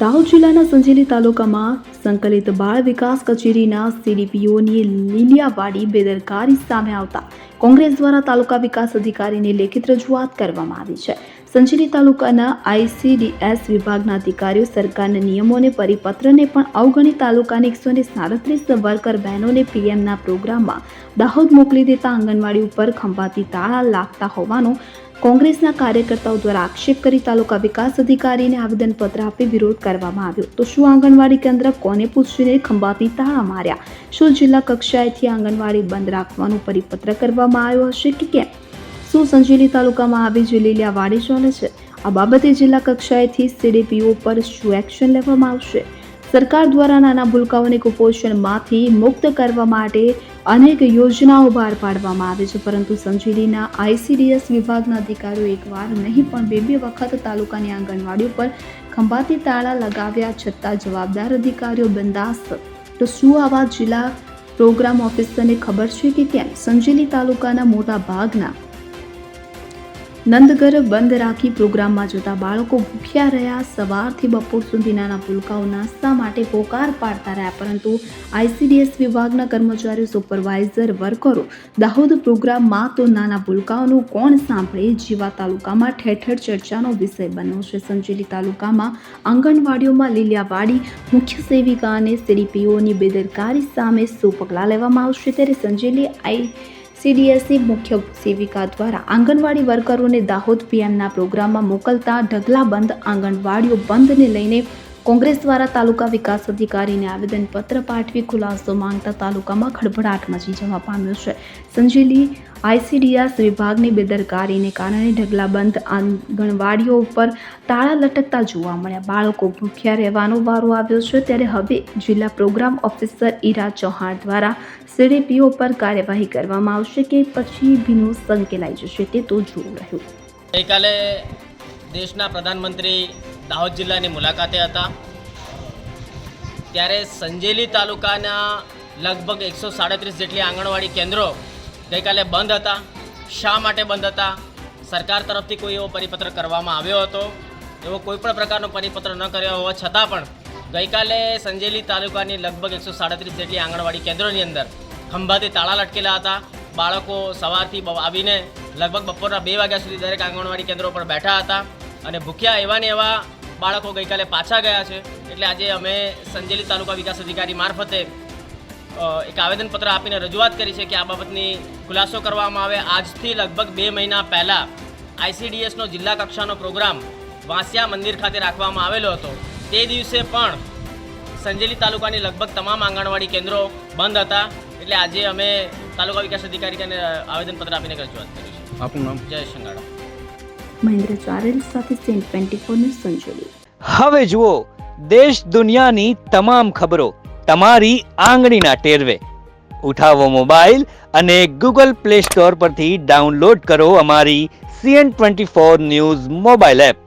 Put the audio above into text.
દાહોદ જિલ્લાના સંજેલી તાલુકામાં સંકલિત બાળ વિકાસ કચેરીના સીડીપીઓની લીલિયાવાડી બેદરકારી સામે આવતા કોંગ્રેસ દ્વારા તાલુકા વિકાસ અધિકારીને લેખિત રજૂઆત કરવામાં આવી છે. સંજેલી તાલુકાના આઈસીડીએસ વિભાગના અધિકારીઓ સરકારના નિયમોને પરિપત્રને પણ અવગણી તાલુકાની 137 વર્કર બહેનોને પીએમના પ્રોગ્રામમાં દાહોદ મોકલી દેતા આંગણવાડી ઉપર ખંભાતી તાળા લાગતા હોવાનો કોંગ્રેસના કાર્યકર્તાઓ દ્વારા આક્ષેપ કરી તાલુકા વિકાસ અધિકારીને આવેદનપત્ર આપી વિરોધ કરવામાં આવ્યો. તો શું આંગણવાડી કેન્દ્ર કોને પૂછીને ખંભાતી તાળા માર્યા? શું જિલ્લા કક્ષાએથી આંગણવાડી બંધ રાખવાનો પરિપત્ર કરવામાં આવ્યો હશે કે કેમ? શું સંજેલી તાલુકામાં આવી જે લીલિયાવાડી ચાલે છે? આ બાબતે જિલ્લા કક્ષાએથી સીડીપીઓ પર શું એક્શન લેવામાં આવશે? સરકાર દ્વારા નાના ભૂલકાઓને કુપોષણમાંથી મુક્ત કરવા માટે અનેક યોજનાઓ બહાર પાડવામાં આવે છે, પરંતુ સંજેલીના આઈસીડીએસ વિભાગના અધિકારીઓ એકવાર નહીં પણ બે વખત તાલુકાની આંગણવાડીઓ પર ખંભાતી તાળા લગાવ્યા છતાં જવાબદાર અધિકારીઓ બંધાસ્ત. તો શું આવા જિલ્લા પ્રોગ્રામ ઓફિસરને ખબર છે કે કેમ? સંજેલી તાલુકાના મોટા ભાગના નંદઘર બંધ રાખી પ્રોગ્રામમાં જતા બાળકો ભૂખ્યા રહ્યા. સવારથી બપોર સુધી નાના ભૂલકાઓ નાસ્તા માટે પોકાર પાડતા રહ્યા, પરંતુ આઈસીડીએસ વિભાગના કર્મચારીઓ, સુપરવાઇઝર, વર્કરો દાહોદ પ્રોગ્રામમાં તો નાના ભૂલકાઓનું કોણ સાંભળે જેવા તાલુકામાં ઠેર ઠેર ચર્ચાનો વિષય બન્યો છે. સંજેલી તાલુકામાં આંગણવાડીઓમાં લીલિયાવાડી મુખ્ય સેવિકા અને સીડીપીઓની બેદરકારી સામે શું પગલાં લેવામાં આવશે? ત્યારે સંજેલી સીડીએસની મુખ્ય સેવિકા દ્વારા આંગણવાડી વર્કરોને દાહોદ પીએમના પ્રોગ્રામમાં મોકલતા ઢગલાબંધ આંગણવાડીઓ બંધને લઈને કોંગ્રેસ દ્વારા તાલુકા વિકાસ અધિકારીને આવેદનપત્ર પાઠવી ખુલાસો માંગતા તાલુકામાં ખળભળાટ મચી જવા પામ્યો છે. સંજેલી આઈસીડીએસ વિભાગની બેદરકારીને કારણે ઢગલાબંધ આંગણવાડીઓ ઉપર તાળા લટકતા જોવા મળ્યા. બાળકો ભૂખ્યા રહેવાનો વારો આવ્યો છે. ત્યારે હવે જિલ્લા પ્રોગ્રામ ઓફિસર ઈરા ચૌહાણ દ્વારા સીડીપીઓ પર કાર્યવાહી કરવામાં આવશે કે પછી ભીનું સંકેલાઈ જશે તે તો જોવું રહ્યું. ગઈકાલે દેશના પ્રધાનમંત્રી દાહોદ જિલ્લાની મુલાકાતે હતા, ત્યારે સંજેલી તાલુકાના લગભગ 137 જેટલી આંગણવાડી કેન્દ્રો ગઈકાલે બંધ હતા. શા માટે બંધ હતા? સરકાર તરફથી કોઈ એવો પરિપત્ર કરવામાં આવ્યો હતો? એવો કોઈ પણ પ્રકારનો પરિપત્ર ન કર્યો હોવા છતાં પણ ગઈકાલે સંજેલી તાલુકાની લગભગ 137 જેટલી આંગણવાડી કેન્દ્રોની અંદર ખંભાથી તાળા લટકેલા હતા. બાળકો સવારથી આવીને લગભગ બપોરના 2 વાગ્યા સુધી દરેક આંગણવાડી કેન્દ્રો પર બેઠા હતા અને ભૂખ્યા એવા ને એવા બાળકો ગઈકાલે પાછા ગયા છે. એટલે આજે અમે સંજેલી તાલુકા વિકાસ અધિકારી મારફતે એક આવેદનપત્ર આપીને રજૂઆત કરી છે કે આ બાબતની ખુલાસો કરવામાં આવે. આજથી લગભગ 2 મહિના પહેલાં આઈસીડીએસનો જિલ્લા કક્ષાનો પ્રોગ્રામ વાંસિયા મંદિર ખાતે રાખવામાં આવેલો હતો. તે દિવસે પણ સંજેલી તાલુકાની લગભગ તમામ આંગણવાડી કેન્દ્રો બંધ હતા. એટલે આજે અમે તાલુકા વિકાસ અધિકારીને આવેદનપત્ર આપીને રજૂઆત કરી છે. આપનું નામ? જય સંગાડા. મહેન્દ્ર ચારેલ સાથે સેન્ટ 24 ન્યૂઝ સંજેલી. હવે જુઓ દેશ દુનિયાની તમામ ખબરો તમારી આંગળીના ટેરવે. ઉઠાવો મોબાઈલ અને ગૂગલ પ્લે સ્ટોર પરથી ડાઉનલોડ કરો અમારી CN24 ન્યૂઝ મોબાઈલ એપ.